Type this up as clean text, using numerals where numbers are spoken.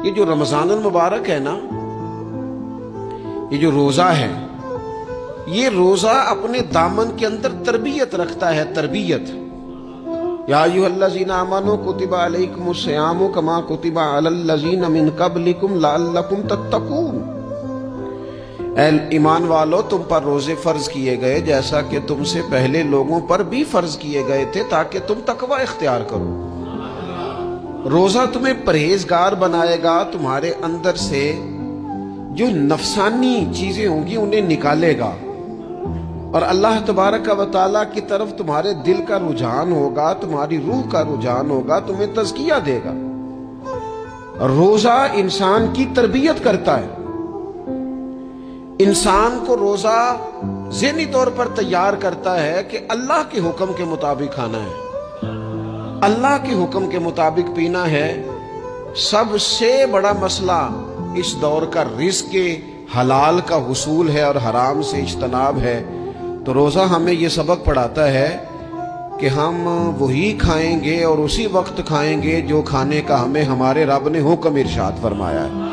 یہ جو رمضان المبارک ہے نا، یہ جو روزہ ہے، یہ روزہ اپنے دامن کے اندر تربیت رکھتا ہے، تربیت۔ یا ایھا الذین آمنوا کتب علیکم الصیام کما کتب علی الذین من قبلکم لعلکم تتقون۔ اے ایمان والو، تم پر روزے فرض کیے گئے جیسا کہ تم سے پہلے لوگوں پر بھی فرض کیے گئے تھے تاکہ تم تقوی اختیار کرو۔ روزہ تمہیں پرہیزگار بنائے گا، تمہارے اندر سے جو نفسانی چیزیں ہوں گی انہیں نکالے گا، اور اللہ تبارک و تعالیٰ کی طرف تمہارے دل کا رجحان ہوگا، تمہاری روح کا رجحان ہوگا، تمہیں تزکیہ دے گا۔ روزہ انسان کی تربیت کرتا ہے، انسان کو روزہ ذہنی طور پر تیار کرتا ہے کہ اللہ کے حکم کے مطابق کھانا ہے، اللہ کے حکم کے مطابق پینا ہے۔ سب سے بڑا مسئلہ اس دور کا رزق کے حلال کا حصول ہے اور حرام سے اجتناب ہے۔ تو روزہ ہمیں یہ سبق پڑھاتا ہے کہ ہم وہی کھائیں گے اور اسی وقت کھائیں گے جو کھانے کا ہمیں ہمارے رب نے حکم ارشاد فرمایا ہے۔